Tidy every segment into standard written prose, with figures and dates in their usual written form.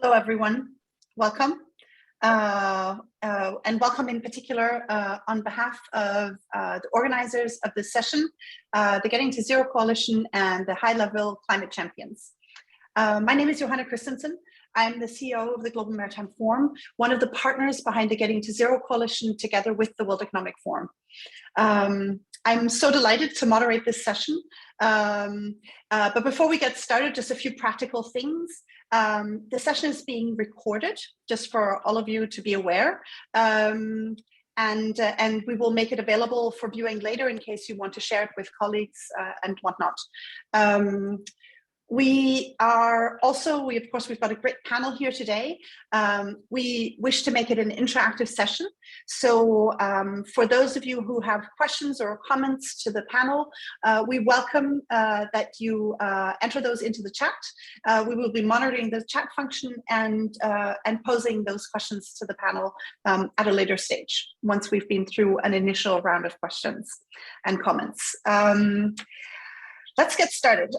Hello, everyone. Welcome. And welcome in particular on behalf of the organizers of this session, the Getting to Zero Coalition and the High-Level Climate Champions. My name is Johanna Christensen. I'm the CEO of the Global Maritime Forum, one of the partners behind the Getting to Zero Coalition together with the World Economic Forum. I'm so delighted to moderate this session. But before we get started, just a few practical things. The session is being recorded, just for all of you to be aware. And we will make it available for viewing later in case you want to share it with colleagues and whatnot. We've got a great panel here today. We wish to make it an interactive session. So for those of you who have questions or comments to the panel, we welcome that you enter those into the chat. We will be monitoring the chat function and posing those questions to the panel at a later stage, once we've been through an initial round of questions and comments. Let's get started.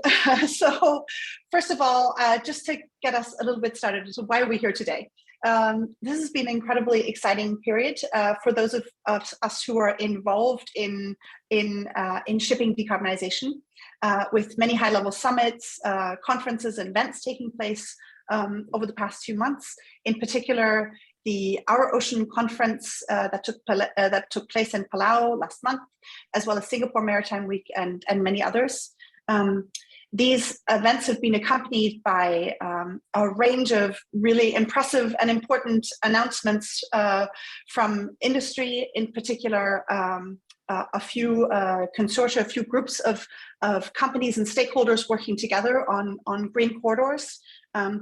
So first of all, just to get us a little bit started, so why are we here today? This has been an incredibly exciting period for those of us who are involved in shipping decarbonization, with many high-level summits, conferences, and events taking place over the past 2 months. In particular, the Our Ocean Conference that took place in Palau last month, as well as Singapore Maritime Week and many others. These events have been accompanied by a range of really impressive and important announcements from industry, in particular, a few consortia, a few groups of companies and stakeholders working together on green corridors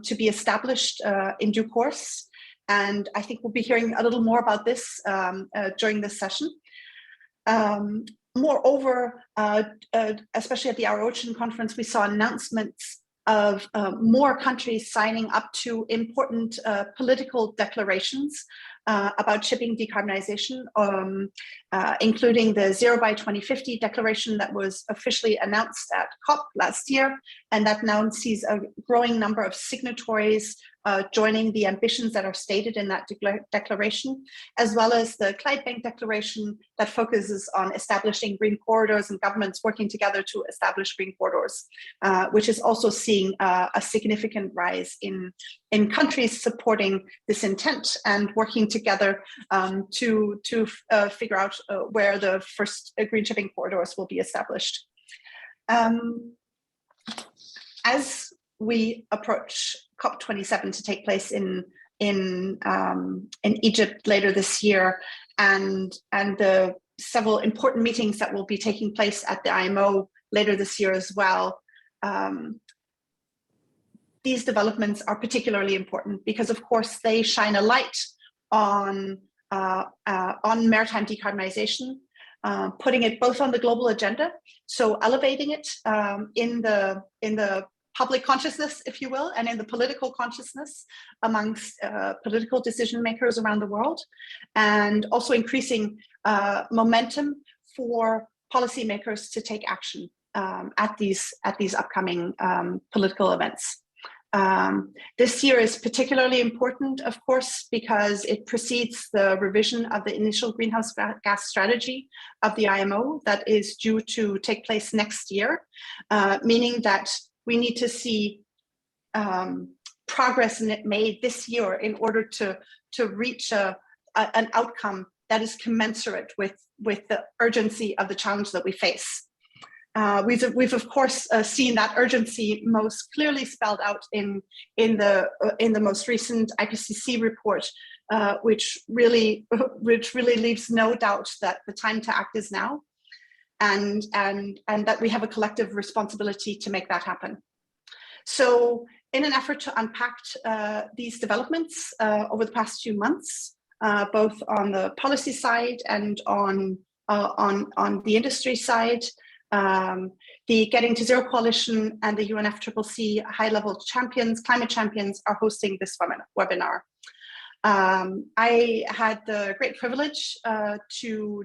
to be established in due course. And I think we'll be hearing a little more about this during this session. Moreover, especially at the Our Ocean Conference, we saw announcements of more countries signing up to important political declarations about shipping decarbonization, including the Zero by 2050 declaration that was officially announced at COP last year, and that now sees a growing number of signatories joining the ambitions that are stated in that declaration, as well as the Clyde Bank Declaration that focuses on establishing green corridors and governments working together to establish green corridors, which is also seeing a significant rise in countries supporting this intent and working together to figure out where the first green shipping corridors will be established. As we approach COP27 to take place in Egypt later this year, and the several important meetings that will be taking place at the IMO later this year as well, these developments are particularly important because, of course, they shine a light on maritime decarbonization, putting it both on the global agenda, so elevating it in the public consciousness, if you will, and in the political consciousness amongst political decision makers around the world, and also increasing momentum for policymakers to take action at these upcoming political events. This year is particularly important, of course, because it precedes the revision of the initial greenhouse gas strategy of the IMO that is due to take place next year, meaning that we need to see progress made this year in order to reach an outcome that is commensurate with the urgency of the challenge that we face. We've of course seen that urgency most clearly spelled out in the most recent IPCC report, which really leaves no doubt that the time to act is now, and that we have a collective responsibility to make that happen. So in an effort to unpack these developments over the past few months, both on the policy side and on the industry side, the Getting to Zero Coalition and the UNFCCC High-Level Climate Champions are hosting this webinar. I had the great privilege to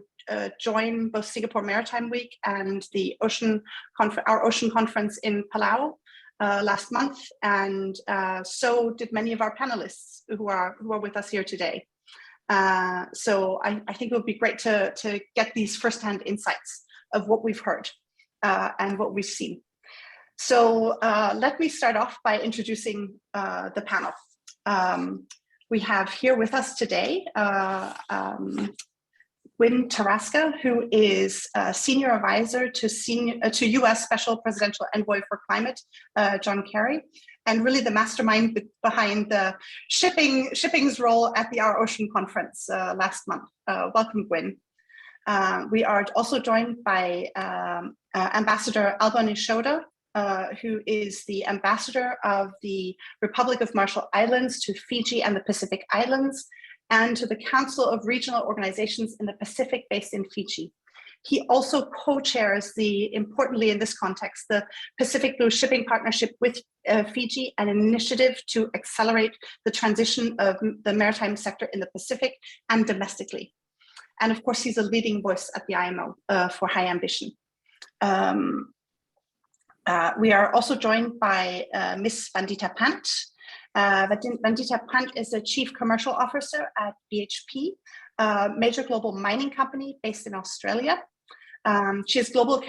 join both Singapore Maritime Week and the Our Ocean Conference in Palau last month, and so did many of our panelists who are with us here today. So I think it would be great to get these firsthand insights of what we've heard and what we've seen. So let me start off by introducing the panel. We have here with us today Gwyn Tarasca, who is Senior Advisor to U.S. Special Presidential Envoy for Climate, John Kerry, and really the mastermind behind the shipping's role at the Our Ocean Conference last month. Welcome, Gwyn. We are also joined by Ambassador Albany Shoda, who is the ambassador of the Republic of Marshall Islands to Fiji and the Pacific Islands, and to the Council of Regional Organizations in the Pacific based in Fiji. He also co-chairs importantly in this context, the Pacific Blue Shipping Partnership with Fiji, an initiative to accelerate the transition of the maritime sector in the Pacific and domestically. And of course, he's a leading voice at the IMO for high ambition. We are also joined by Ms. Vandita Pant. Vandita Pant is a Chief Commercial Officer at BHP, a major global mining company based in Australia. She has global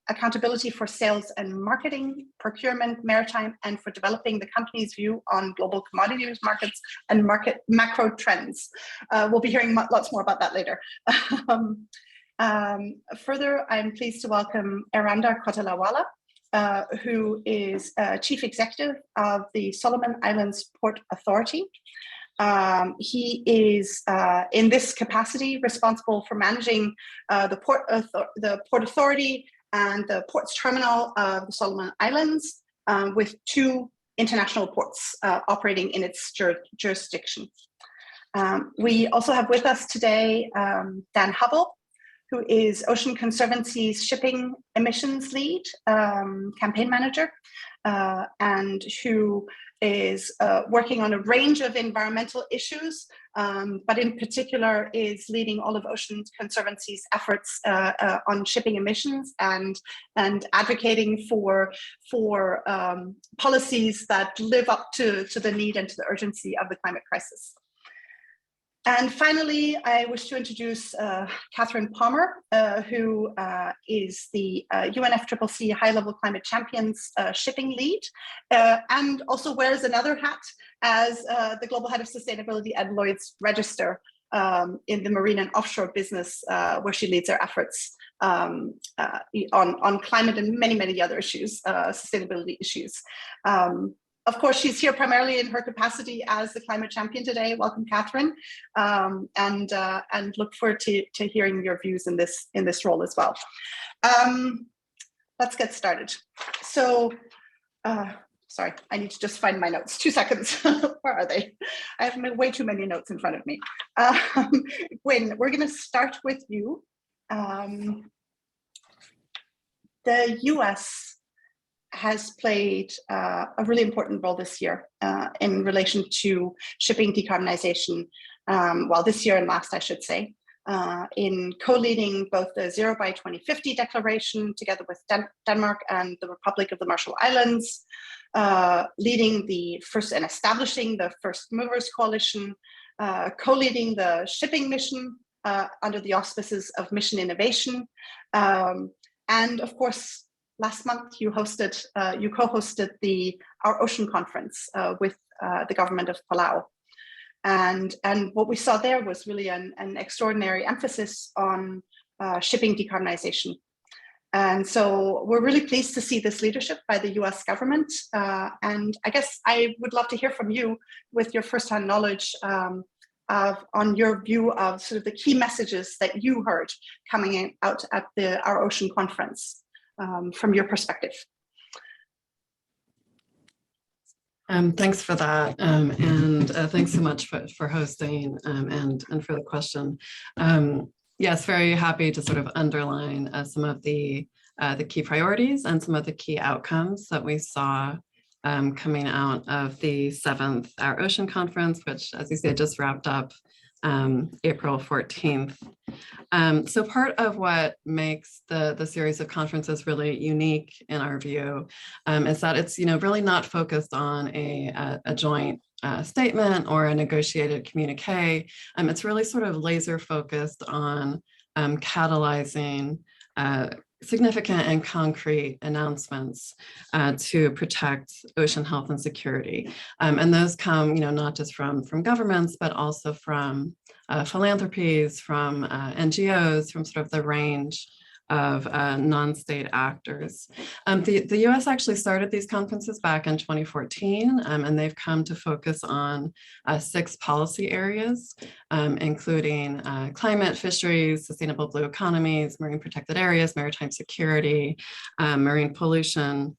accountability for sales and marketing, procurement, maritime, and for developing the company's view on global commodities markets and macro trends. We'll be hearing lots more about that later. Further, I'm pleased to welcome Aranda Kotelawala, who is Chief Executive of the Solomon Islands Port Authority. He is, in this capacity, responsible for managing the Port Authority and the ports terminal of the Solomon Islands, with 2 international ports operating in its jurisdiction. We also have with us today Dan Hubble, who is Ocean Conservancy's shipping emissions lead, campaign manager, and who is working on a range of environmental issues, but in particular is leading all of Ocean Conservancy's efforts on shipping emissions and advocating for policies that live up to the need and to the urgency of the climate crisis. And finally, I wish to introduce Catherine Palmer, who is the UNFCCC High-Level Climate Champions shipping lead, and also wears another hat as the Global Head of Sustainability at Lloyd's Register in the marine and offshore business, where she leads our efforts on climate and many, many other issues, sustainability issues. Of course, she's here primarily in her capacity as the climate champion today. Welcome, Catherine, and look forward to hearing your views in this role as well. Let's get started. So, sorry, I need to just find my notes. 2 seconds. Where are they? I have way too many notes in front of me. Gwyn, we're going to start with you. The U.S. has played a really important role this year in relation to shipping decarbonization, well, this year and last, I should say, in co-leading both the Zero by 2050 declaration together with Denmark and the Republic of the Marshall Islands, leading the first and establishing the First Movers Coalition, co-leading the shipping mission under the auspices of Mission Innovation, and of course, last month, you co-hosted the Our Ocean Conference with the government of Palau. And what we saw there was really an extraordinary emphasis on shipping decarbonization. And so we're really pleased to see this leadership by the US government. And I guess I would love to hear from you with your firsthand knowledge on your view of sort of the key messages that you heard coming out at the Our Ocean Conference. From your perspective. Thanks for that, and thanks so much for hosting and for the question. Yes, very happy to sort of underline some of the key priorities and some of the key outcomes that we saw coming out of the 7th Our Ocean Conference, which, as you said, just wrapped up April 14th. So part of what makes the series of conferences really unique in our view is that it's really not focused on a joint statement or a negotiated communique. It's really sort of laser focused on catalyzing significant and concrete announcements to protect ocean health and security. And those come, not just from governments, but also from philanthropies, from NGOs, from sort of the range of non-state actors. The US actually started these conferences back in 2014, and they've come to focus on 6 policy areas, including climate, fisheries, sustainable blue economies, marine protected areas, maritime security, marine pollution.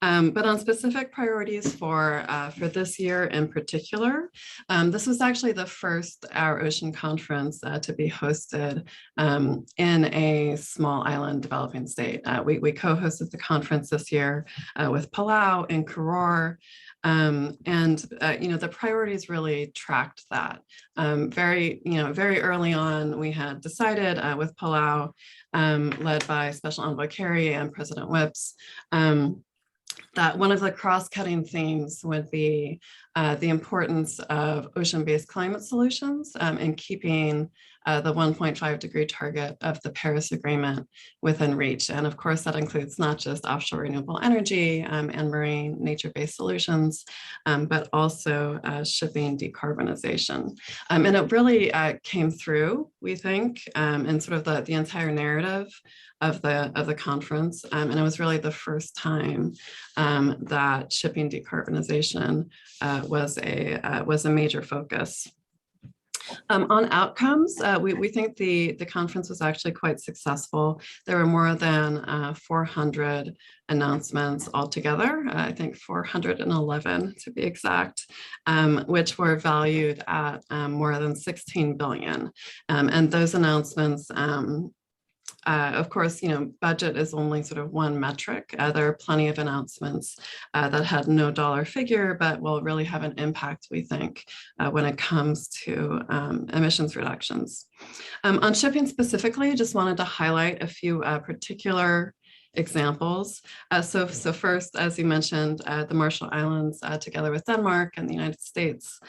But on specific priorities for this year in particular, this was actually the first Our Ocean conference to be hosted in a small island developing state. We co-hosted the conference this year with Palau and Koror. The priorities really tracked that. Very early on, we had decided with Palau, led by Special Envoy Kerry and President Whips, that one of the cross-cutting themes would be the importance of ocean-based climate solutions in keeping the 1.5 degree target of the Paris Agreement within reach. And of course, that includes not just offshore renewable energy and marine nature-based solutions, but also shipping decarbonization. And it really came through, we think, in sort of the entire narrative of the conference. And it was really the first time that shipping decarbonization was a major focus. On outcomes, we think the conference was actually quite successful. There were more than 400 announcements altogether, I think 411 to be exact, which were valued at more than 16 billion. And those announcements, of course, budget is only sort of one metric. There are plenty of announcements that had no dollar figure, but will really have an impact, we think, when it comes to emissions reductions. On shipping specifically, just wanted to highlight a few particular examples. So first, as you mentioned, the Marshall Islands, together with Denmark and the United States,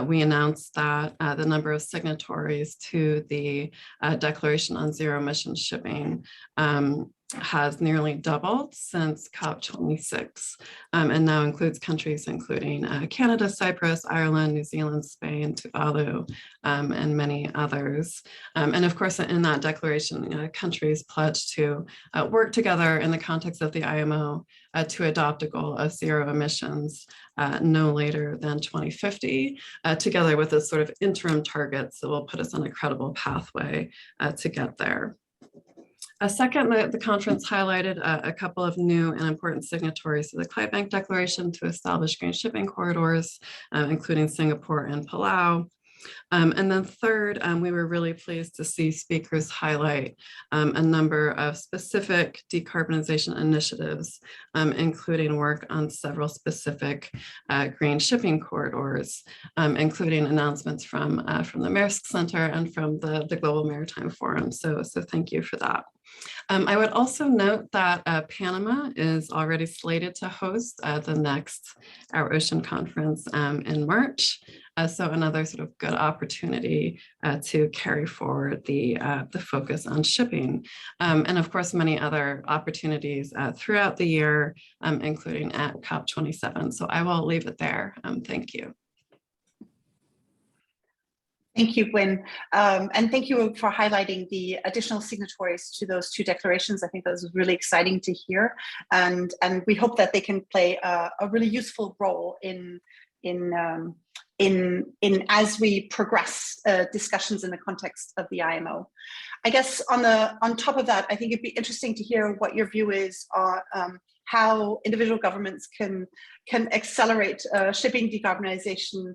we announced that the number of signatories to the Declaration on Zero Emission Shipping has nearly doubled since COP26, and now includes countries including Canada, Cyprus, Ireland, New Zealand, Spain, Tuvalu, and many others. And of course, in that declaration, countries pledged to work together in the context of the IMO to adopt a goal of zero emissions no later than 2050, together with a sort of interim targets that will put us on a credible pathway to get there. Second, the conference highlighted a couple of new and important signatories to the Climate Declaration to establish green shipping corridors, including Singapore and Palau. And then third, we were really pleased to see speakers highlight a number of specific decarbonization initiatives, including work on several specific green shipping corridors, including announcements from the Maersk Center and from the Global Maritime Forum. So thank you for that. I would also note that Panama is already slated to host the next Our Ocean conference in March. So another sort of good opportunity to carry forward the focus on shipping. And of course, many other opportunities throughout the year, including at COP27. So I will leave it there. Thank you. Thank you, Gwen. And thank you for highlighting the additional signatories to those 2 declarations. I think that was really exciting to hear. And we hope that they can play a really useful role in as we progress discussions in the context of the IMO. I guess on top of that, I think it'd be interesting to hear what your view is on how individual governments can accelerate shipping decarbonization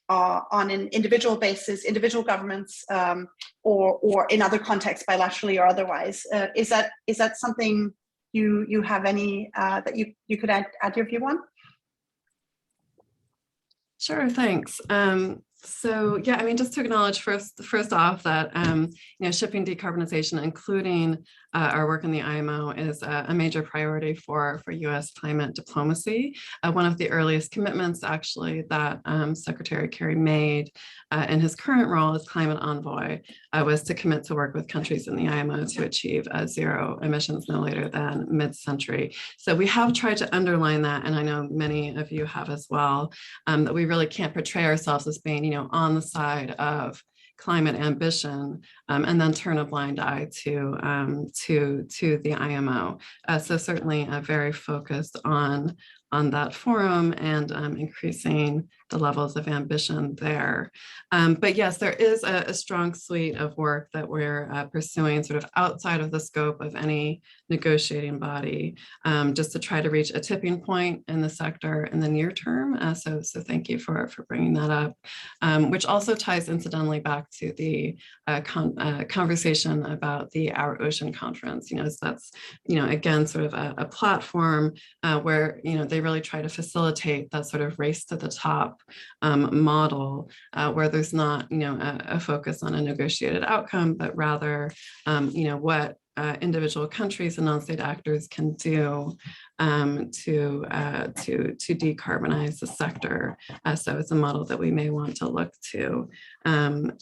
on an individual basis, individual governments, or in other contexts, bilaterally or otherwise. Is that something you have any that you could add your view on? Sure, thanks. So yeah, I mean, just to acknowledge first off that shipping decarbonization, including our work in the IMO, is a major priority for U.S. climate diplomacy. One of the earliest commitments, actually, that Secretary Kerry made in his current role as climate envoy was to commit to work with countries in the IMO to achieve zero emissions no later than mid-century. So we have tried to underline that, and I know many of you have as well, that we really can't portray ourselves as being, on the side of climate ambition and then turn a blind eye to the IMO. So certainly very focused on that forum and increasing the levels of ambition there. But yes, there is a strong suite of work that we're pursuing sort of outside of the scope of any negotiating body, just to try to reach a tipping point in the sector in the near term. So thank you for bringing that up, which also ties incidentally back to the conversation about the Our Ocean Conference. So that's, again, sort of a platform where, they really try to facilitate that sort of race to the top model, where there's not, a focus on a negotiated outcome, but rather, what individual countries and non-state actors can do to decarbonize the sector. So it's a model that we may want to look to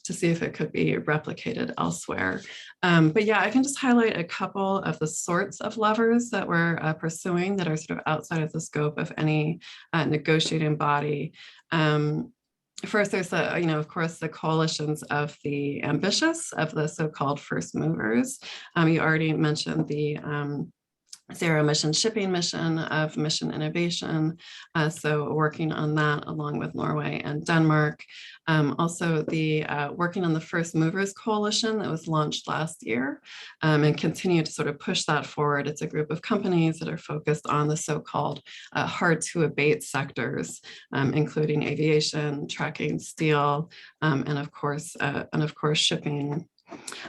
see if it could be replicated elsewhere. But yeah, I can just highlight a couple of the sorts of levers that we're pursuing that are sort of outside of the scope of any negotiating body. First, there's of course, the coalitions of the ambitious, of the so-called first movers. You already mentioned the zero emission shipping mission of Mission Innovation. So working on that along with Norway and Denmark. Also the working on the First Movers Coalition that was launched last year and continue to sort of push that forward. It's a group of companies that are focused on the so-called hard to abate sectors, including aviation, trucking, steel, and of course shipping.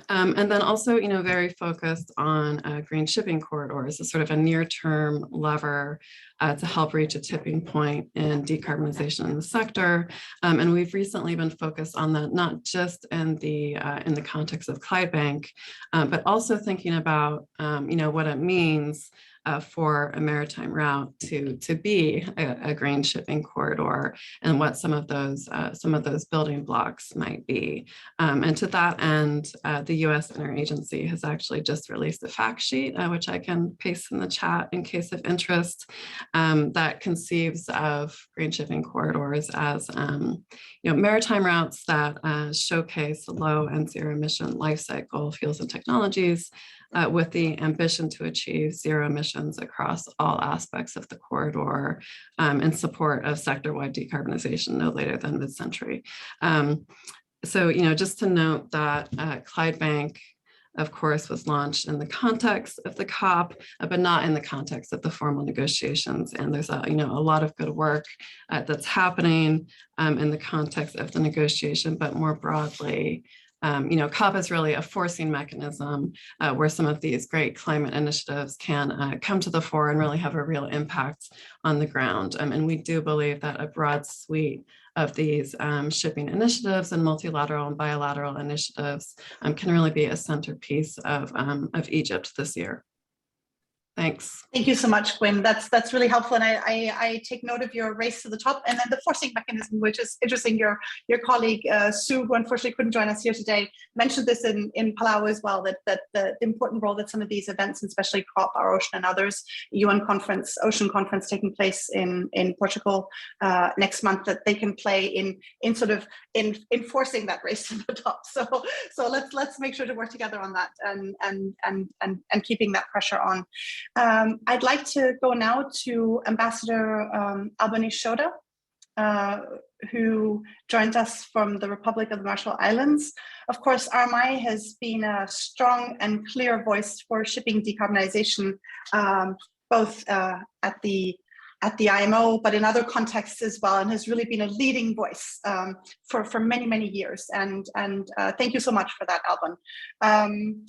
And then also, very focused on green shipping corridors as sort of a near-term lever to help reach a tipping point in decarbonization in the sector. And we've recently been focused on that, not just in the context of Clydebank, but also thinking about, what it means for a maritime route to be a green shipping corridor, and what some of those building blocks might be. And to that end, the U.S. Interagency has actually just released a fact sheet, which I can paste in the chat in case of interest, that conceives of green shipping corridors as maritime routes that showcase low and zero emission life cycle fuels and technologies, with the ambition to achieve zero emissions across all aspects of the corridor in support of sector-wide decarbonization no later than mid-century. So, just to note that Clydebank, of course, was launched in the context of the COP, but not in the context of the formal negotiations. And there's a lot of good work that's happening in the context of the negotiation, but more broadly, COP is really a forcing mechanism where some of these great climate initiatives can come to the fore and really have a real impact on the ground. And we do believe that a broad suite of these shipping initiatives and multilateral and bilateral initiatives can really be a centerpiece of Egypt this year. Thanks. Thank you so much, Gwyn. That's really helpful, and I take note of your race to the top, and then the forcing mechanism, which is interesting. Your colleague Sue, who unfortunately couldn't join us here today, mentioned this in Palau as well. That the important role that some of these events, especially COP, Our Ocean, and others, UN conference, Ocean Conference taking place in Portugal next month, that they can play in sort of enforcing that race to the top. So let's make sure to work together on that and keeping that pressure on. I'd like to go now to Ambassador Albany Shoda, who joined us from the Republic of the Marshall Islands. Of course, RMI has been a strong and clear voice for shipping decarbonization, both at the IMO, but in other contexts as well, and has really been a leading voice for many, many years. And thank you so much for that, Alban.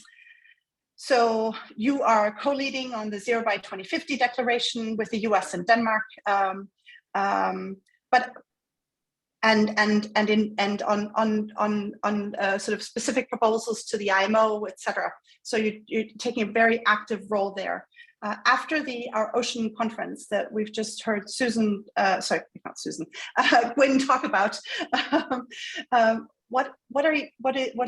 So you are co-leading on the Zero by 2050 declaration with the US and Denmark. But sort of specific proposals to the IMO, etc. So you're taking a very active role there. After our ocean conference that we've just heard Susan, sorry, not Susan, Gwyn talk about, what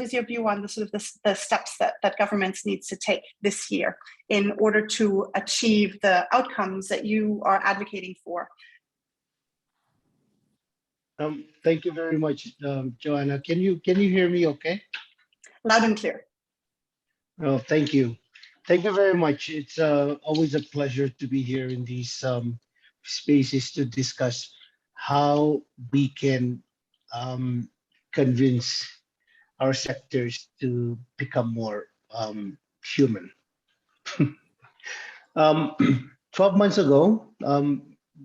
is your view on the sort of the steps that governments need to take this year in order to achieve the outcomes that you are advocating for? Thank you very much, Joanna. Can you hear me okay? Loud and clear. Oh, thank you. Thank you very much. It's always a pleasure to be here in these spaces to discuss how we can convince our sectors to become more human. 12 months ago,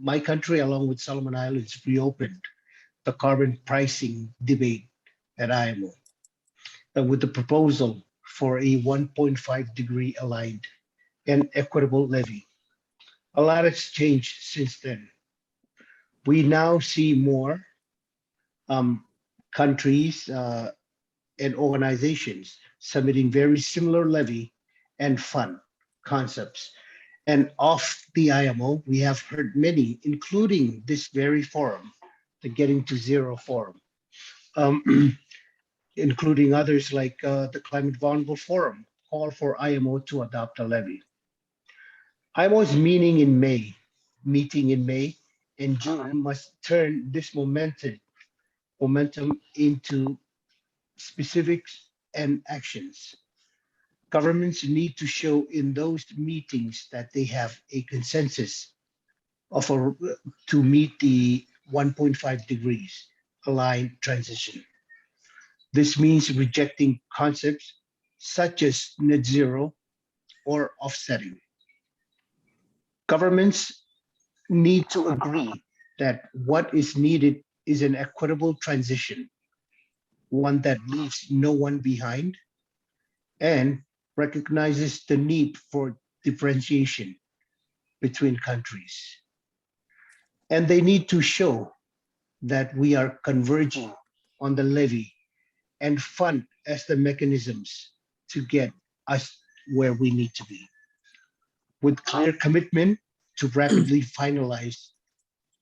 my country, along with Solomon Islands, reopened the carbon pricing debate at IMO with the proposal for a 1.5 degree aligned and equitable levy. A lot has changed since then. We now see more countries and organizations submitting very similar levy and fund concepts. And off the IMO, we have heard many, including this very forum, the Getting to Zero Forum, including others like the Climate Vulnerable Forum, call for IMO to adopt a levy. IMO's meeting in May and June must turn this momentum into specifics and actions. Governments need to show in those meetings that they have a consensus to meet the 1.5 degrees aligned transition. This means rejecting concepts such as net zero or offsetting. Governments need to agree that what is needed is an equitable transition, one that leaves no one behind and recognizes the need for differentiation between countries. And they need to show that we are converging on the levy and fund as the mechanisms to get us where we need to be, with clear commitment to rapidly finalize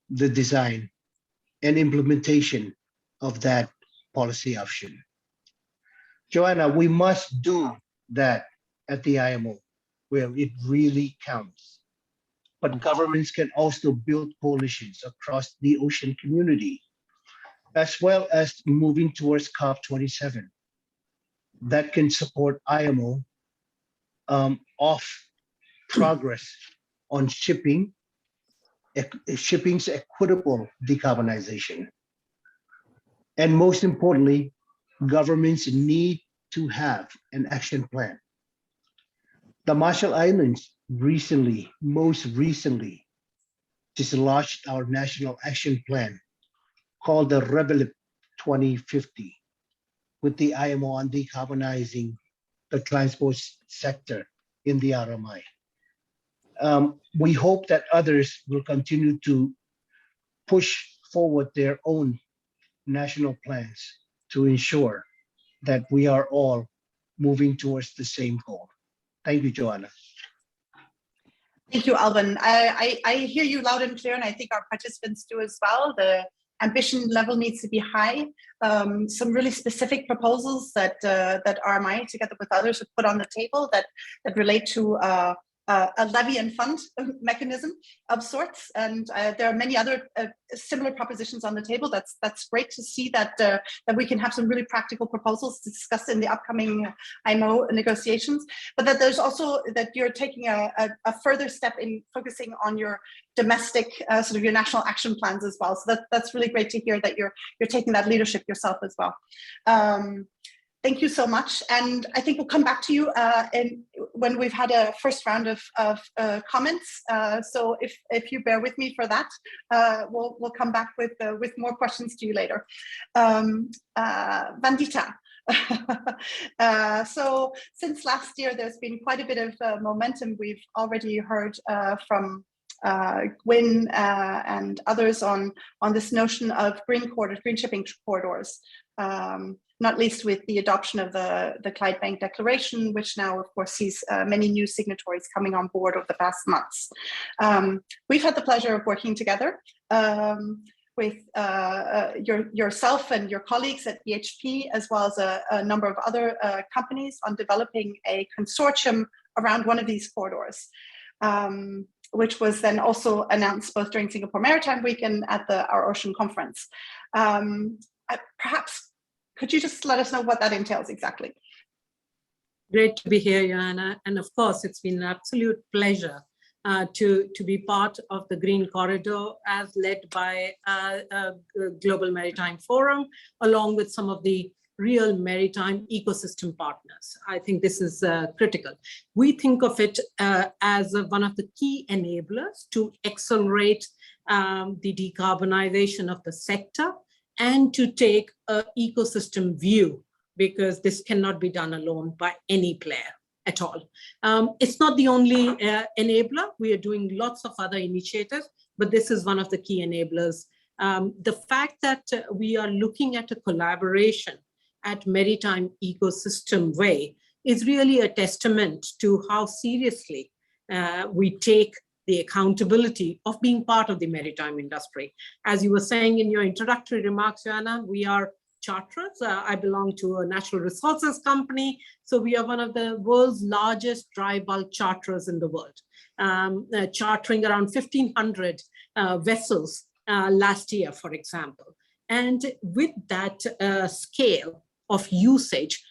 the design and implementation of that policy option. Joanna, we must do that at the IMO, where it really counts. But governments can also build coalitions across the ocean community, as well as moving towards COP27 that can support IMO of progress on shipping's equitable decarbonization. And most importantly, governments need to have an action plan. The Marshall Islands most recently, just launched our national action plan called the REVELIP 2050 with the IMO on decarbonizing the transport sector in the RMI. We hope that others will continue to push forward their own national plans to ensure that we are all moving towards the same goal. Thank you, Joanna. Thank you, Alvin. I hear you loud and clear, and I think our participants do as well. The ambition level needs to be high. Some really specific proposals that RMI, together with others, have put on the table that relate to a levy and fund mechanism of sorts, and there are many other similar propositions on the table. That's great to see that we can have some really practical proposals to discuss in the upcoming IMO negotiations, but that there's also that you're taking a further step in focusing on your domestic sort of your national action plans as well. So that's really great to hear that you're taking that leadership yourself as well. Thank you so much, and I think we'll come back to you when we've had a first round of comments. So if you bear with me for that, we'll come back with more questions to you later. Vandita. So since last year, there's been quite a bit of momentum. We've already heard from Gwyn and others on this notion of green shipping corridors, not least with the adoption of the Clyde Bank Declaration, which now, of course, sees many new signatories coming on board over the past months. We've had the pleasure of working together with yourself and your colleagues at BHP, as well as a number of other companies on developing a consortium around one of these corridors, which was then also announced both during Singapore Maritime Week and at our Ocean Conference. Perhaps, could you just let us know what that entails exactly? Great to be here, Joanna. And of course, it's been an absolute pleasure to be part of the Green Corridor as led by Global Maritime Forum, along with some of the real maritime ecosystem partners. I think this is critical. We think of it as one of the key enablers to accelerate the decarbonization of the sector and to take an ecosystem view, because this cannot be done alone by any player at all. It's not the only enabler. We are doing lots of other initiatives, but this is one of the key enablers. The fact that we are looking at a collaboration at Maritime Ecosystem Way is really a testament to how seriously we take the accountability of being part of the maritime industry. As you were saying in your introductory remarks, Joanna, we are charterers. I belong to a natural resources company, so we are one of the world's largest dry bulk charterers in the world, chartering around 1,500 vessels last year, for example. And with that scale of usage,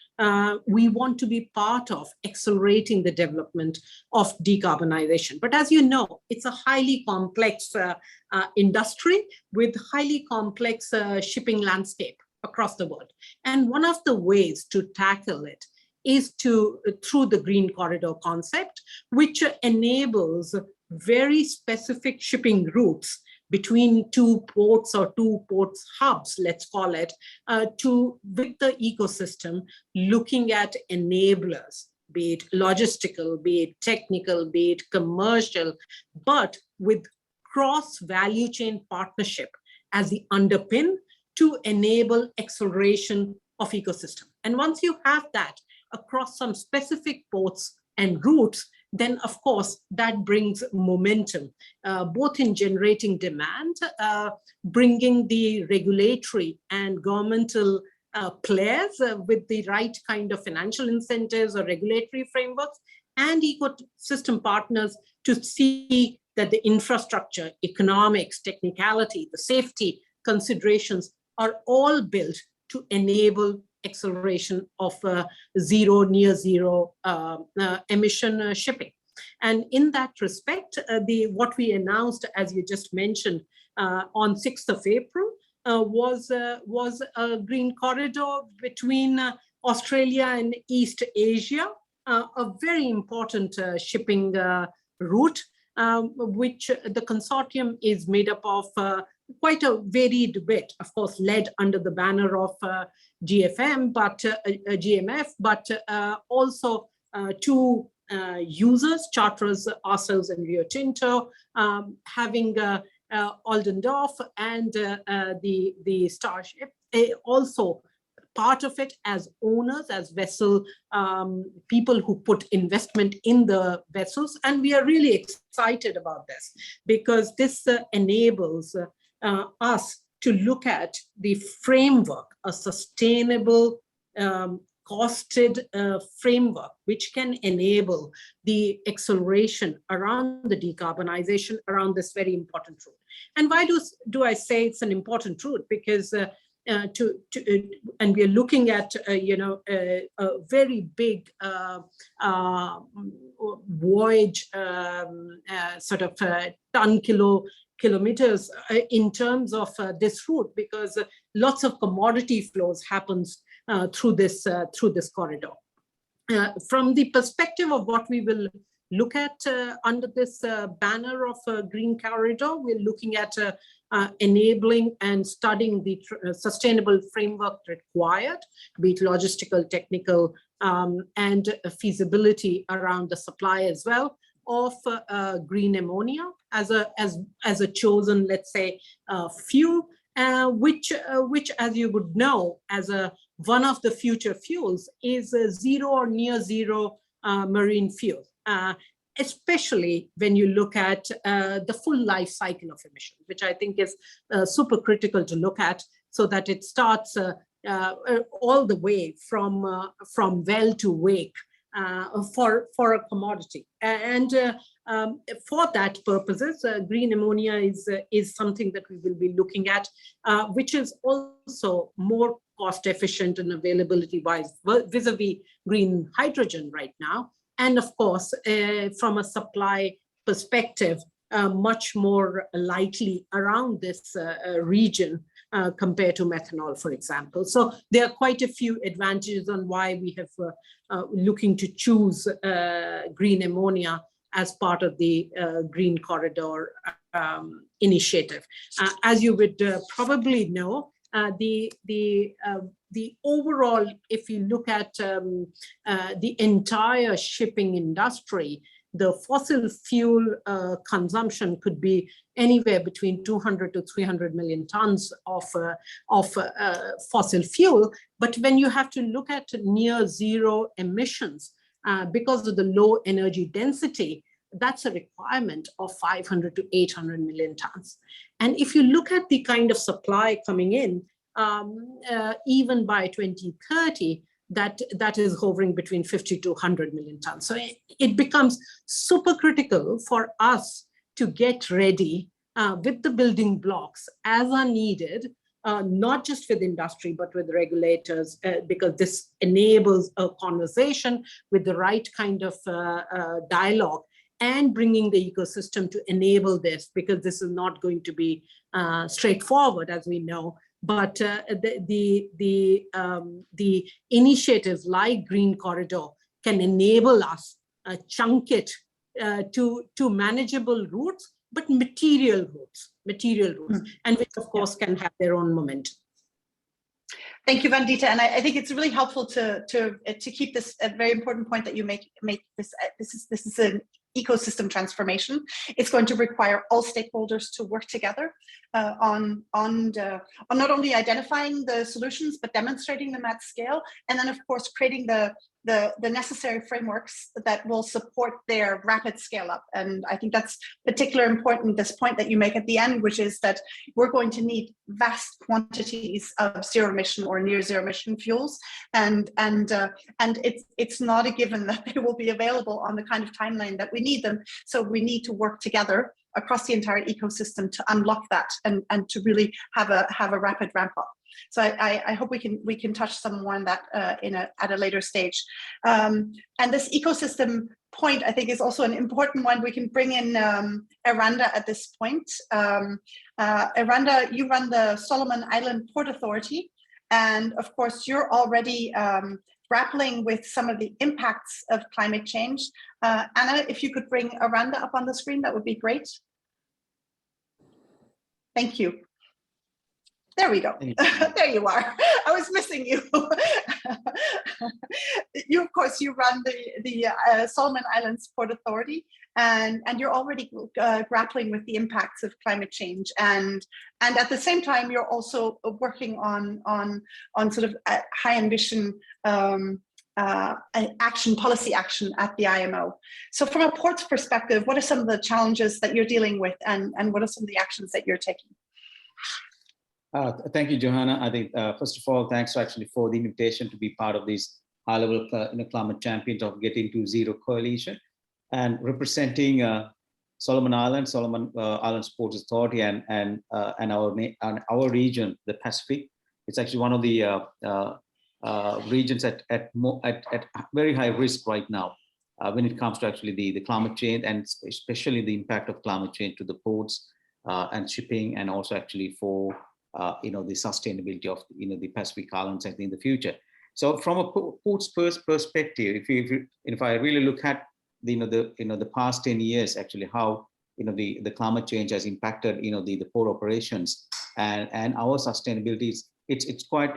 we want to be part of accelerating the development of decarbonization. But as you know, it's a highly complex industry with highly complex shipping landscape across the world. And one of the ways to tackle it is through the Green Corridor concept, which enables very specific shipping routes between two ports or two ports hubs, let's call it, with the ecosystem, looking at enablers, be it logistical, be it technical, be it commercial, but with cross value chain partnership as the underpin to enable acceleration of ecosystem. And once you have that across some specific ports and routes, then of course that brings momentum, both in generating demand, bringing the regulatory and governmental players with the right kind of financial incentives or regulatory frameworks, and ecosystem partners to see that the infrastructure, economics, technicality, the safety considerations are all built to enable acceleration of near zero emission shipping. And in that respect, what we announced, as you just mentioned, on 6th of April, was a green corridor between Australia and East Asia, a very important shipping route, which the consortium is made up of quite a varied bit, of course, led under the banner of GMF, but also two users, charterers, ourselves and Rio Tinto, having Aldendorf and the Starship, also part of it as owners, as vessel people who put investment in the vessels. And we are really excited about this because this enables us to look at the framework, a sustainable, costed framework, which can enable the acceleration around the decarbonization around this very important route. And why do I say it's an important route? Because and we are looking at a very big voyage, sort of kilometers in terms of this route, because lots of commodity flows happens through this corridor. From the perspective of what we will look at under this banner of Green Corridor, we're looking at enabling and studying the sustainable framework required, be it logistical, technical, and feasibility around the supply as well, of green ammonia as a chosen, let's say, fuel, which as you would know, as one of the future fuels is a zero or near zero marine fuel, especially when you look at the full life cycle of emissions, which I think is super critical to look at, so that it starts all the way from well to wake for a commodity. And for that purposes, green ammonia is something that we will be looking at, which is also more cost efficient and availability wise vis-a-vis green hydrogen right now. And of course, from a supply perspective, much more likely around this region compared to methanol, for example. So there are quite a few advantages on why we have looking to choose green ammonia as part of the Green Corridor initiative. As you would probably know, the overall, if you look at the entire shipping industry, the fossil fuel consumption could be anywhere between 200 to 300 million tons of fossil fuel. But when you have to look at near zero emissions, because of the low energy density, that's a requirement of 500 to 800 million tons. And if you look at the kind of supply coming in, even by 2030, that is hovering between 50 to 100 million tons. So it becomes super critical for us to get ready with the building blocks as are needed, not just with industry, but with regulators, because this enables a conversation with the right kind of dialogue and bringing the ecosystem to enable this, because this is not going to be straightforward, as we know. But the initiatives like Green Corridor can enable us chunk it to manageable routes, but material routes, and which of course can have their own momentum. Thank you, Vandita, and I think it's really helpful to keep this a very important point that you make this. This is an ecosystem transformation. It's going to require all stakeholders to work together on not only identifying the solutions, but demonstrating them at scale, and then of course creating the necessary frameworks that will support their rapid scale up. And I think that's particularly important, this point that you make at the end, which is that we're going to need vast quantities of zero emission or near zero emission fuels, and it's not a given that they will be available on the kind of timeline that we need them. So we need to work together across the entire ecosystem to unlock that and to really have a rapid ramp up. So I hope we can touch some more on that at a later stage. And this ecosystem point, I think, is also an important one. We can bring in Aranda at this point. Aranda, you run the Solomon Island Port Authority, and of course you're already grappling with some of the impacts of climate change. Anna, if you could bring Aranda up on the screen, that would be great. Thank you. There we go. There you are. I was missing you. You, of course, you run the Solomon Islands Port Authority, and you're already grappling with the impacts of climate change, and at the same time, you're also working on sort of high ambition policy action at the IMO. So, from a port's perspective, what are some of the challenges that you're dealing with, and what are some of the actions that you're taking? Thank you, Johanna. I think, first of all, thanks actually for the invitation to be part of this high-level climate champions of Getting to Zero coalition, and representing Solomon Islands Ports Authority and our region, the Pacific. It's actually one of the regions at very high risk right now when it comes to actually the climate change, and especially the impact of climate change to the ports and shipping, and also actually for the sustainability of the Pacific Islands in the future. So from a port's perspective, if I really look at the past 10 years, actually how the climate change has impacted the port operations and our sustainability, it's quite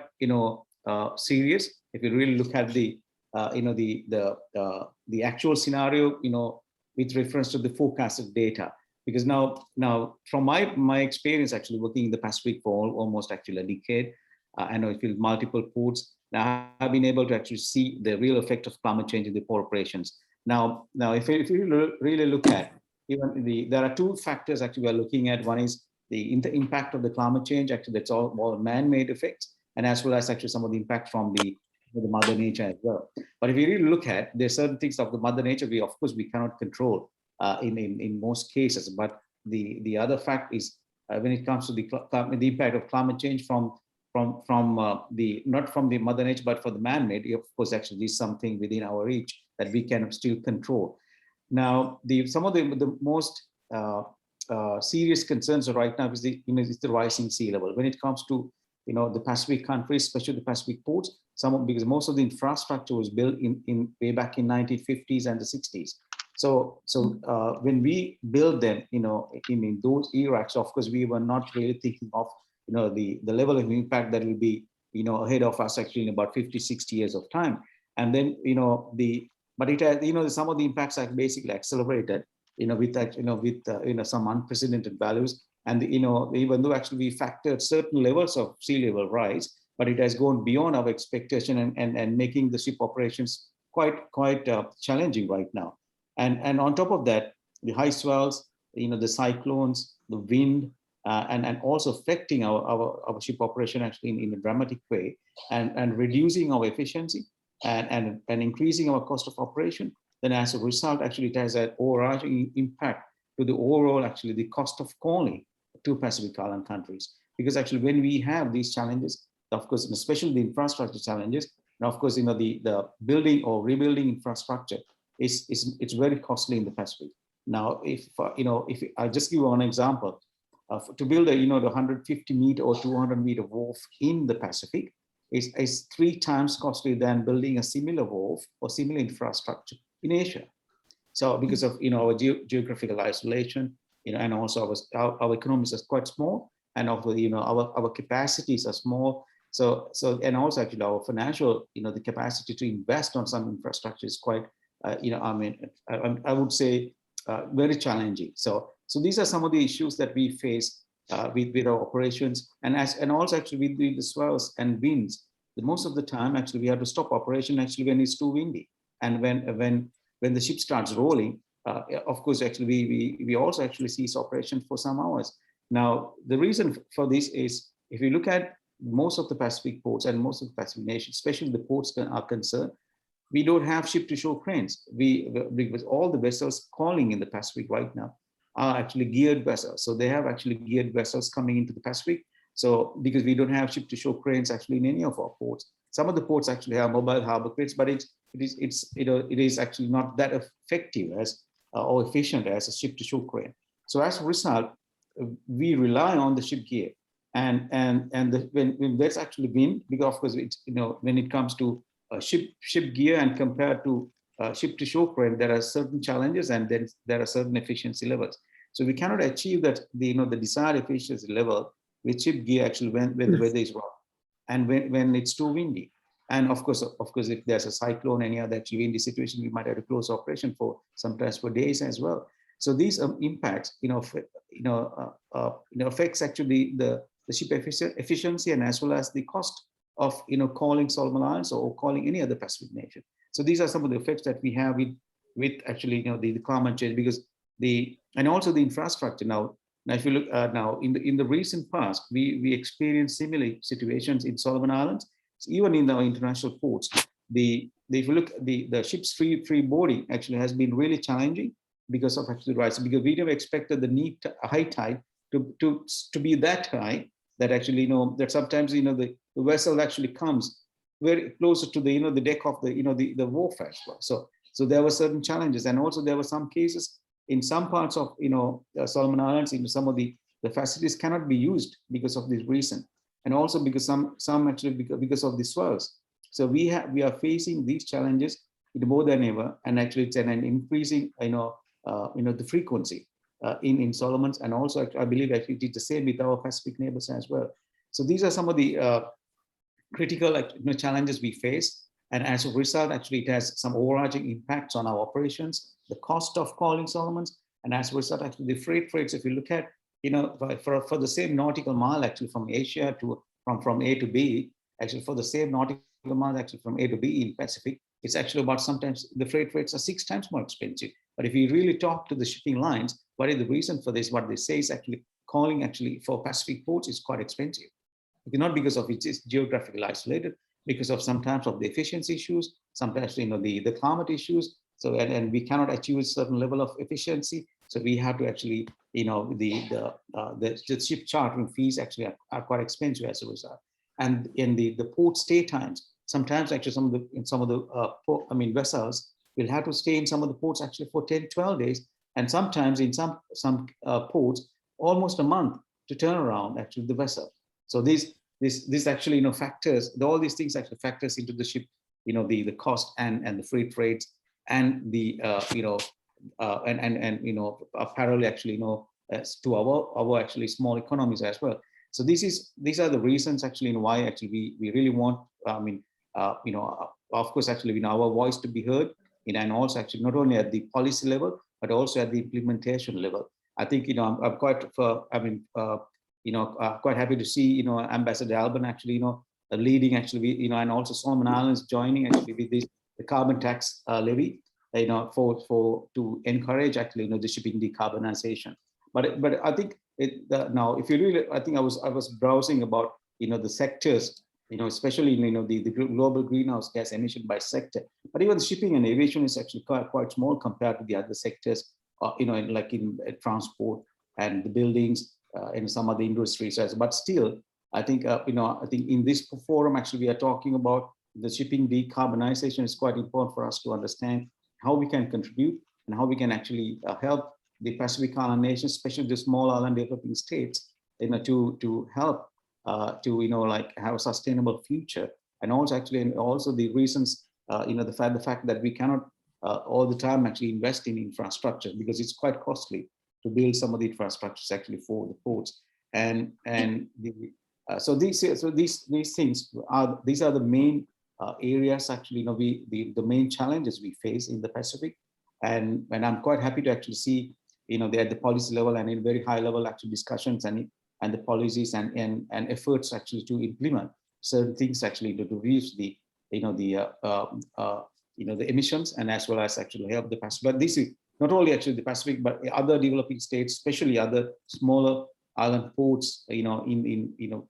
serious. If you really look at the actual scenario, with reference to the forecasted data. Because now from my experience actually working in the Pacific for almost actually a decade, and I feel multiple ports, now I've been able to actually see the real effect of climate change in the port operations. Now if you really look at even there are two factors actually we're looking at. One is the impact of the climate change, actually that's all man-made effects, and as well as actually some of the impact from the mother nature as well. But if you really look at, there's certain things of the mother nature of course we cannot control in most cases. But the other fact is when it comes to the impact of climate change from not from the mother nature but for the man-made, of course actually is something within our reach that we can still control. Now some of the most serious concerns right now is the rising sea level when it comes to the Pacific countries, especially the Pacific ports. Because most of the infrastructure was built in way back in 1950s and the 60s. So when we build them, in those eras, of course, we were not really thinking of, the level of impact that will be, ahead of us actually in about 50, 60 years of time. And then, but it has, some of the impacts are basically accelerated, with that, with some unprecedented values. And, even though actually we factored certain levels of sea level rise, but it has gone beyond our expectation and making the ship operations quite challenging right now. And on top of that, the high swells, the cyclones, the wind, and also affecting our ship operation actually in a dramatic way, and reducing our efficiency and increasing our cost of operation. Then as a result, actually it has an overarching impact to the overall actually the cost of calling to Pacific Island countries. Because actually when we have these challenges, of course, and especially the infrastructure challenges, and of course, the building or rebuilding infrastructure it's very costly in the Pacific. Now, if I just give you one example, to build a the 150 meter or 200 meter wharf in the Pacific is 3 times costly than building a similar wharf or similar infrastructure in Asia. So because of our geographical isolation, and also our economies are quite small, and also our capacities are small. So and also actually our financial the capacity to invest on some infrastructure is quite I would say very challenging. So these are some of the issues that we face with our operations, and also actually with the swells and winds. Most of the time actually we have to stop operation actually when it's too windy, and when the ship starts rolling. Of course, actually, we also actually cease operation for some hours. Now, the reason for this is, if you look at most of the Pacific ports and most of the Pacific nations, especially the ports are concerned, we don't have ship-to-shore cranes. Because all the vessels calling in the Pacific right now are actually geared vessels. So they have actually geared vessels coming into the Pacific. So because we don't have ship-to-shore cranes actually in any of our ports. Some of the ports actually have mobile harbor cranes, but it is actually not that effective as or efficient as a ship-to-shore crane. So as a result, we rely on the ship gear, and when there's actually wind, because of course it's when it comes to ship gear and compared to ship-to-shore crane, there are certain challenges, and then there are certain efficiency levels. So we cannot achieve that the desired efficiency level with ship gear actually when the weather is rough and when it's too windy. And of course, if there's a cyclone, any other actually windy situation, we might have to close operation for sometimes for days as well. So these impacts, affects actually the ship efficiency, and as well as the cost of calling Solomon Islands or calling any other Pacific nation. So these are some of the effects that we have with actually the climate change, because and also the infrastructure. Now if you look now in the recent past, we experienced similar situations in Solomon Islands. So even in our international ports, if you look at the ships free boarding actually has been really challenging because of actually the rise, because we never expected the high tide to be that high, that actually that sometimes the vessel actually comes very closer to the deck of the wharf as well. So there were certain challenges, and also there were some cases in some parts of Solomon Islands, some of the facilities cannot be used because of this reason. And also because some actually because of the swells. So we are facing these challenges more than ever, and actually it's an increasing the frequency in Solomons, and also I believe actually it's the same with our Pacific neighbors as well. So these are some of the critical challenges we face, And as a result, actually, it has some overarching impacts on our operations, the cost of calling Solomons, and as a result, actually, the freight rates, if you look at, for the same nautical mile, actually, from Asia to, from A to B, actually, for the same nautical mile, actually, from A to B in Pacific, it's actually about sometimes the freight rates are 6 times more expensive. But if you really talk to the shipping lines, what is the reason for this? What they say is actually calling actually for Pacific ports is quite expensive. Not because of it's geographically isolated, because of sometimes of the efficiency issues, sometimes the climate issues. So and we cannot achieve a certain level of efficiency. So we have to actually the ship chartering fees actually are quite expensive as a result. And in the port stay times, sometimes actually some of the vessels will have to stay in some of the ports actually for 10, 12 days, and sometimes in some ports almost a month to turn around actually the vessel. So this actually factors, all these things actually factors into the ship, the cost and the freight rates and the parallel actually to our actually small economies as well. So these are the reasons actually why actually we really want of course actually our voice to be heard, and also actually not only at the policy level but also at the implementation level. I think I'm quite quite happy to see Ambassador Alban actually leading actually and also Solomon Islands joining actually with the carbon tax levy to encourage actually the shipping decarbonization. But I think now if you really, I think I was browsing about the sectors, especially the global greenhouse gas emission by sector, but even the shipping and aviation is actually quite small compared to the other sectors, like in transport and the buildings and some other industries. But still, I think I think in this forum actually we are talking about the shipping decarbonization. Is quite important for us to understand how we can contribute and how we can actually help the Pacific Island nations, especially the small island developing states, to help like have a sustainable future. And also actually, and also the reasons, the fact that we cannot all the time actually invest in infrastructure because it's quite costly to build some of the infrastructures actually for the ports. And so these things are, these are the main areas actually, the main challenges we face in the Pacific. And I'm quite happy to actually see, they're at the policy level and in very high level actual discussions and the policies and efforts actually to implement certain things actually to reduce the emissions and as well as actually help the Pacific. But this is not only actually the Pacific, but other developing states, especially other smaller island ports, in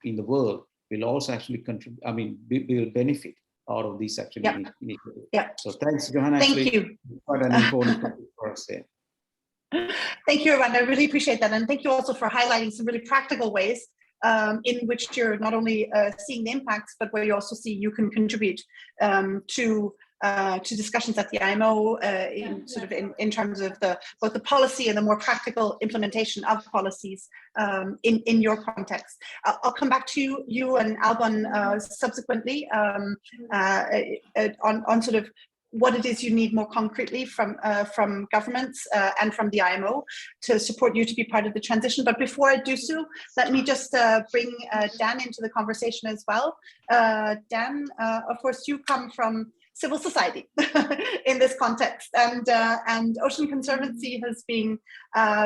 the world will also actually contribute. I mean, will benefit out of these actually. Yeah. So thanks, Johanna. Thank you. Quite an important topic for us there. Thank you, Armand. I really appreciate that. And thank you also for highlighting some really practical ways in which you're not only seeing the impacts, but where you also see you can contribute to discussions at the IMO in terms of both the policy and the more practical implementation of policies in your context. I'll come back to you and Alban subsequently on sort of what it is you need more concretely from governments and from the IMO to support you to be part of the transition. But before I do so, let me just bring Dan into the conversation as well. Dan, of course, you come from civil society in this context, and Ocean Conservancy has been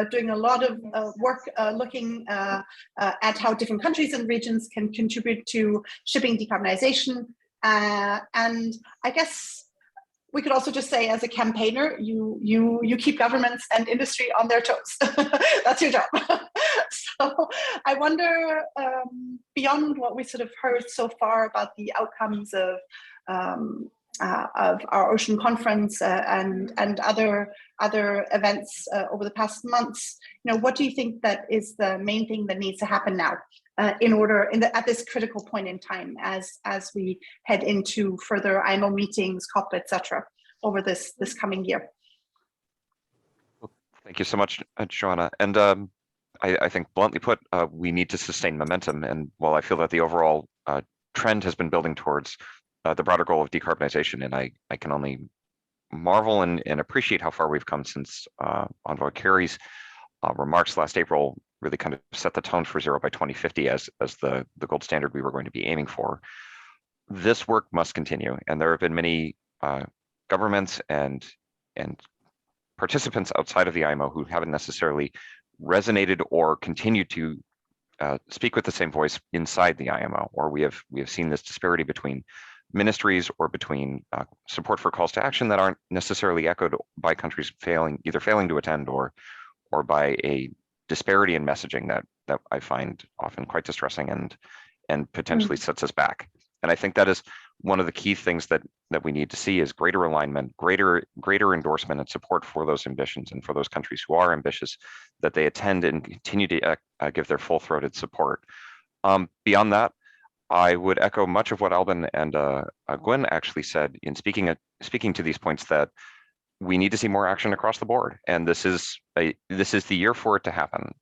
doing a lot of work looking at how different countries and regions can contribute to shipping decarbonization. And I guess we could also just say, as a campaigner, you keep governments and industry on their toes. That's your job. So I wonder, beyond what we sort of heard so far about the outcomes of our ocean conference and other events over the past months, what do you think that is the main thing that needs to happen now at this critical point in time as we head into further IMO meetings, COP, etc. over this coming year? Well, thank you so much, Joanna. And I think bluntly put, we need to sustain momentum. And while I feel that the overall trend has been building towards the broader goal of decarbonization, and I can only marvel and appreciate how far we've come since Envoy Kerry's remarks last April really kind of set the tone for 0 by 2050 as the gold standard we were going to be aiming for. this work must continue. And there have been many governments and participants outside of the IMO who haven't necessarily resonated or continued to speak with the same voice inside the IMO, or we have seen this disparity between ministries or between support for calls to action that aren't necessarily echoed by countries either failing to attend or by a disparity in messaging that I find often quite distressing and potentially sets us back. And I think that is one of the key things that we need to see is greater alignment, greater endorsement and support for those ambitions, and for those countries who are ambitious, that they attend and continue to give their full-throated support. Beyond that, I would echo much of what Albin and Gwen actually said in speaking to these points, that we need to see more action across the board, and this is the year for it to happen.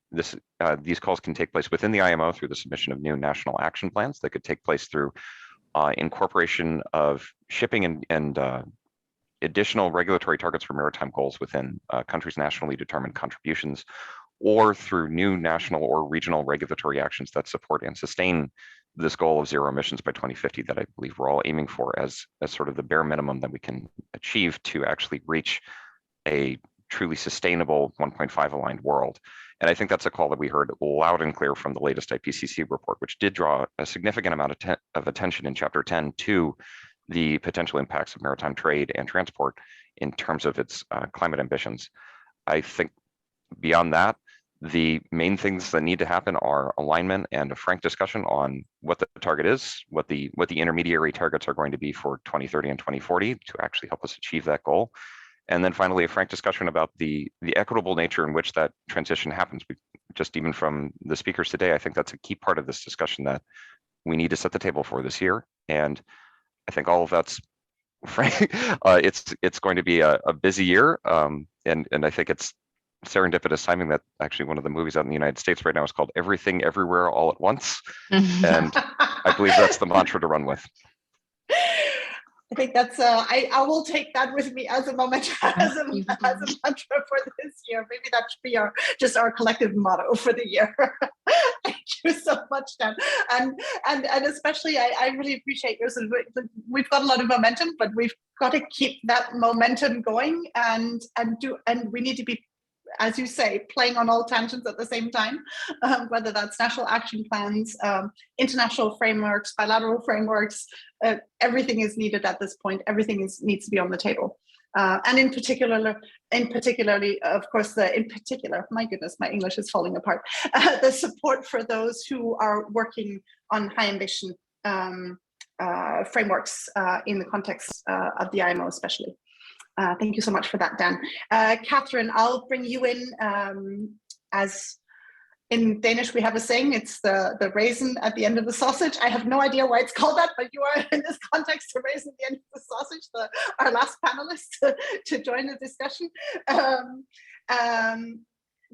These calls can take place within the IMO through the submission of new national action plans. That could take place through incorporation of shipping and additional regulatory targets for maritime goals within countries' nationally determined contributions, or through new national or regional regulatory actions that support and sustain this goal of zero emissions by 2050 that I believe we're all aiming for as sort of the bare minimum that we can achieve to actually reach a truly sustainable 1.5 aligned world. And I think that's a call that we heard loud and clear from the latest IPCC report, which did draw a significant amount of attention in Chapter 10 to the potential impacts of maritime trade and transport in terms of its climate ambitions. I think beyond that, the main things that need to happen are alignment and a frank discussion on what the target is, what the intermediary targets are going to be for 2030 and 2040 to actually help us achieve that goal. And then finally, a frank discussion about the equitable nature in which that transition happens. Just even from the speakers today, I think that's a key part of this discussion that we need to set the table for this year. And I think all of that's frank. It's going to be a busy year, and I think it's serendipitous timing that actually one of the movies out in the United States right now is called Everything Everywhere All at Once, and I believe that's the mantra to run with. I think that's I will take that with me as a mantra for this year. Maybe that should be our collective motto for the year. Thank you so much, Dan, and especially I really appreciate yours. We've got a lot of momentum, but we've got to keep that momentum going, and we need to be, as you say, playing on all tangents at the same time, whether that's national action plans, international frameworks, bilateral frameworks, everything is needed at this point. Everything needs to be on the table. And in particular, of course, my goodness, my English is falling apart, the support for those who are working on high ambition frameworks in the context of the IMO especially. Thank you so much for that, Dan. Catherine, I'll bring you in. As in Danish, we have a saying, it's the raisin at the end of the sausage. I have no idea why it's called that, but you are in this context the raisin at the end of the sausage, our last panelist to join the discussion.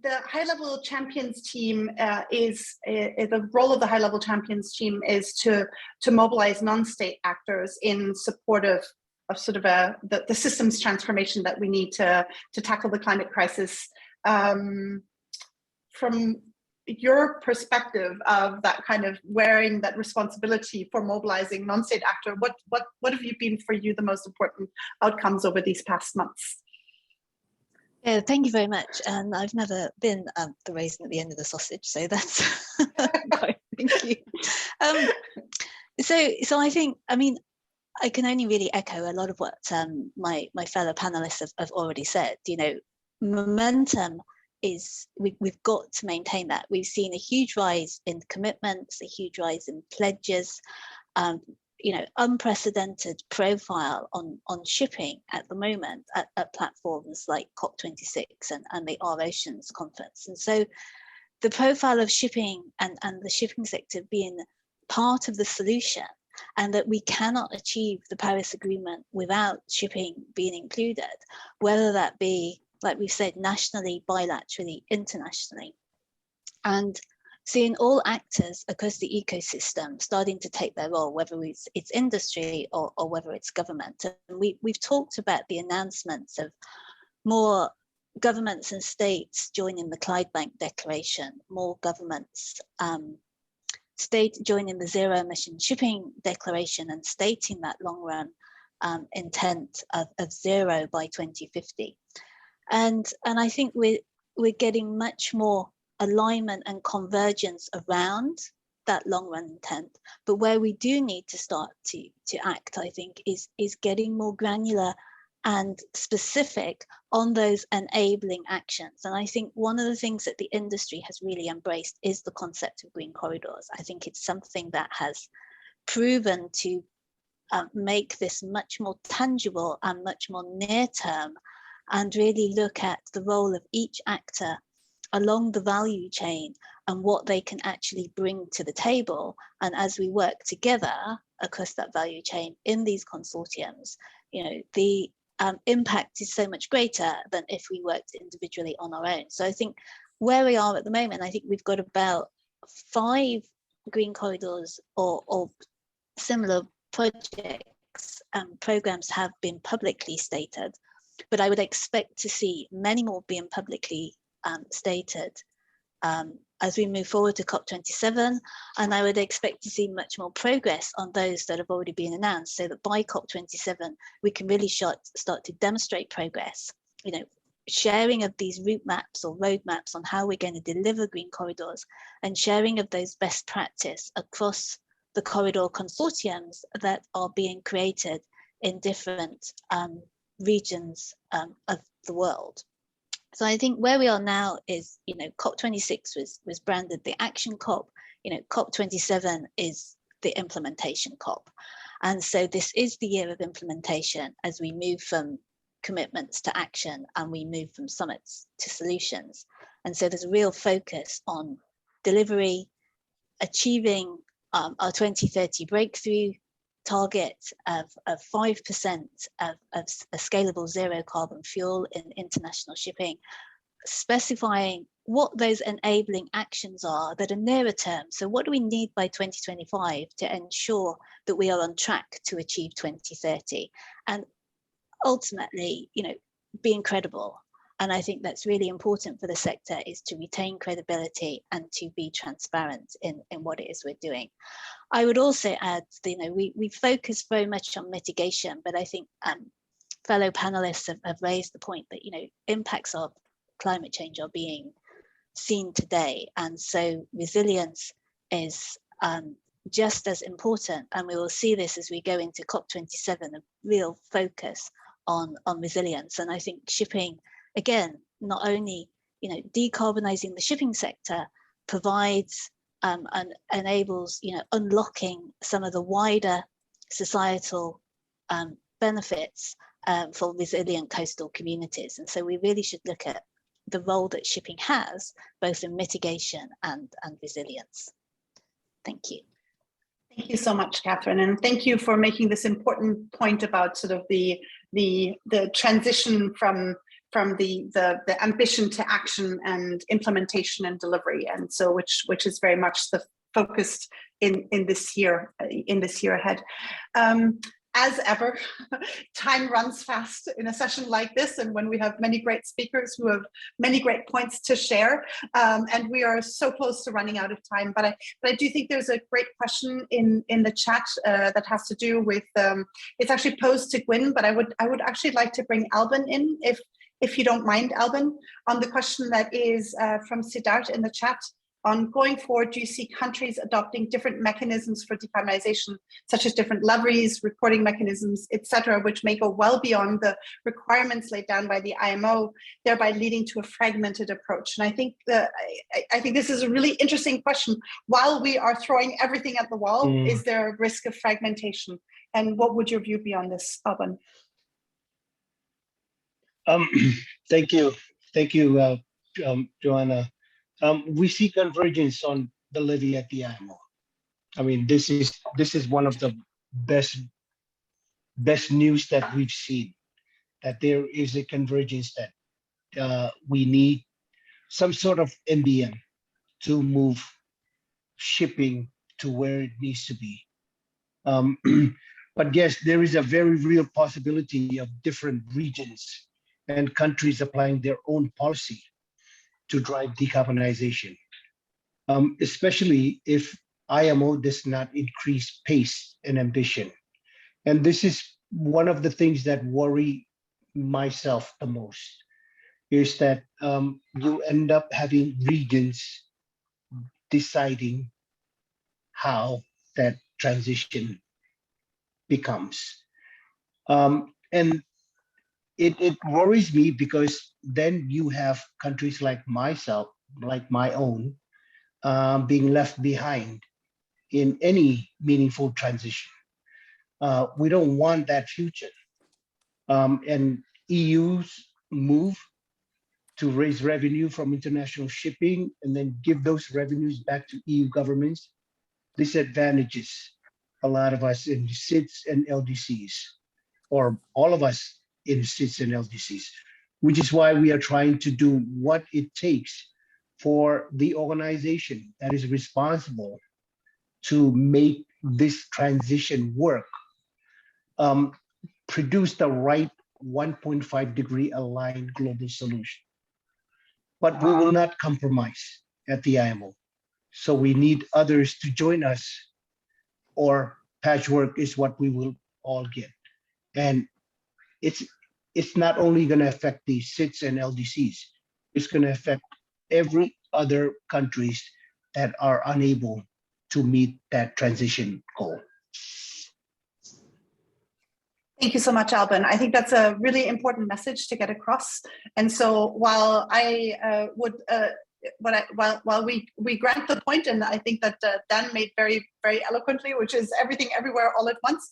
The High-Level Champions team the role of the High-Level Champions team is to mobilize non-state actors in support of sort of the systems transformation that we need to tackle the climate crisis. From your perspective of that kind of wearing that responsibility for mobilizing non-state actor, what have you been for you the most important outcomes over these past months? Yeah, thank you very much. And I've never been the raisin at the end of the sausage, so that's quite, thank you. So I think, I mean, I can only really echo a lot of what my fellow panelists have already said. You know, momentum is, we've got to maintain that. We've seen a huge rise in commitments, a huge rise in pledges, you know, unprecedented profile on shipping at the moment at platforms like COP26 and the Our Oceans conference. And so the profile of shipping and the shipping sector being part of the solution, and that we cannot achieve the Paris Agreement without shipping being included, whether that be, like we've said, nationally, bilaterally, internationally. And seeing all actors across the ecosystem starting to take their role, whether it's industry or whether it's government. And we've talked about the announcements of more governments and states joining the Clydebank Declaration, more governments joining the zero emission shipping declaration and stating that long run intent of zero by 2050. And I think we're getting much more alignment and convergence around that long run intent. But where we do need to start to act, I think, is getting more granular and specific on those enabling actions. And I think one of the things that the industry has really embraced is the concept of green corridors. I think it's something that has proven to make this much more tangible and much more near term, and really look at the role of each actor along the value chain and what they can actually bring to the table. And as we work together across that value chain in these consortiums, you know, the impact is so much greater than if we worked individually on our own. So I think where we are at the moment, I think we've got about 5 green corridors or similar projects and programs have been publicly stated, but I would expect to see many more being publicly stated as we move forward to COP27, and I would expect to see much more progress on those that have already been announced, so that by COP27 we can really start to demonstrate progress, you know, sharing of these route maps or roadmaps on how we're going to deliver green corridors, and sharing of those best practice across the corridor consortiums that are being created in different regions of the world. So I think where we are now is, you know, COP26 was branded the action COP, you know, COP27 is the implementation COP. And so this is the year of implementation as we move from commitments to action and we move from summits to solutions. And so there's a real focus on delivery, achieving our 2030 breakthrough target of 5% of a scalable zero carbon fuel in international shipping, specifying what those enabling actions are that are nearer term. So what do we need by 2025 to ensure that we are on track to achieve 2030? And ultimately, you know, being credible. And I think that's really important for the sector, is to retain credibility and to be transparent in what it is we're doing. I would also add, you know, we focus very much on mitigation, but I think fellow panelists have raised the point that, you know, impacts of climate change are being seen today. And so resilience is just as important. And we will see this as we go into COP27, a real focus on resilience. And I think shipping, again, not only, you know, decarbonising the shipping sector provides and enables, you know, unlocking some of the wider societal benefits for resilient coastal communities. And so we really should look at the role that shipping has, both in mitigation and resilience. Thank you. Thank you so much, Catherine, and thank you for making this important point about sort of the transition from the ambition to action and implementation and delivery, and so which is very much the focus in this year ahead. As ever, time runs fast in a session like this, and when we have many great speakers who have many great points to share, and we are so close to running out of time. But I do think there's a great question in the chat that has to do with it's actually posed to Gwyn, but I would actually like to bring Albin in, if you don't mind, Albin, on the question that is from Siddharth in the chat. On going forward, do you see countries adopting different mechanisms for decarbonization, such as different levies, reporting mechanisms, etc., which may go well beyond the requirements laid down by the IMO, thereby leading to a fragmented approach? And I think this is a really interesting question. While we are throwing everything at the wall, is there a risk of fragmentation? And what would your view be on this, Albin? Thank you, Joanna. We see convergence on the levy at the IMO. I mean, this is one of the best news that we've seen, that there is a convergence that we need some sort of MBM to move shipping to where it needs to be. But yes, there is a very real possibility of different regions and countries applying their own policy to drive decarbonization, especially if IMO does not increase pace and ambition. And this is one of the things that worry myself the most, is that you end up having regions deciding how that transition becomes. And it worries me, because then you have countries like myself, like my own, being left behind in any meaningful transition. We don't want that future. And EU's move to raise revenue from international shipping and then give those revenues back to EU governments disadvantages a lot of us in SIDS and LDCs, or all of us in SIDS and LDCs, which is why we are trying to do what it takes for the organization that is responsible to make this transition work, produce the right 1.5 degree aligned global solution. But we will not compromise at the IMO. So we need others to join us, or patchwork is what we will all get. And it's not only going to affect the SIDS and LDCs, it's going to affect every other countries that are unable to meet that transition goal. Thank you so much, Alban. I think that's a really important message to get across. And so while I would, while we grant the point, and I think that Dan made very eloquently, which is everything everywhere all at once,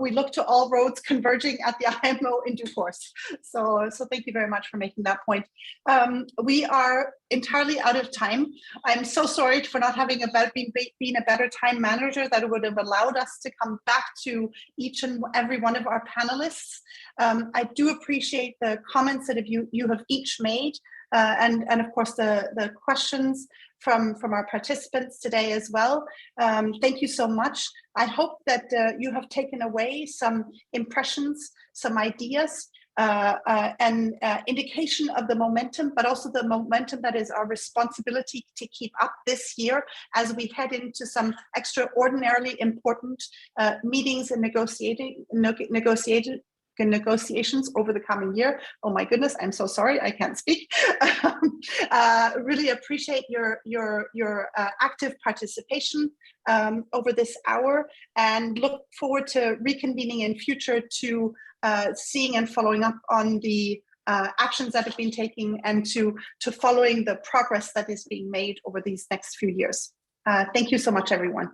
we look to all roads converging at the IMO in due course. So thank you very much for making that point. We are entirely out of time. I'm so sorry for not having been a better time manager that would have allowed us to come back to each and every one of our panelists. I do appreciate the comments that you have each made, and of course the questions from our participants today as well. Thank you so much. I hope that you have taken away some impressions, some ideas, and indication of the momentum, but also the momentum that is our responsibility to keep up this year as we head into some extraordinarily important meetings and negotiations over the coming year. Oh my goodness, I'm so sorry, I can't speak. Really appreciate your active participation over this hour, and look forward to reconvening in future to seeing and following up on the actions that have been taken, and to following the progress that is being made over these next few years. Thank you so much, everyone.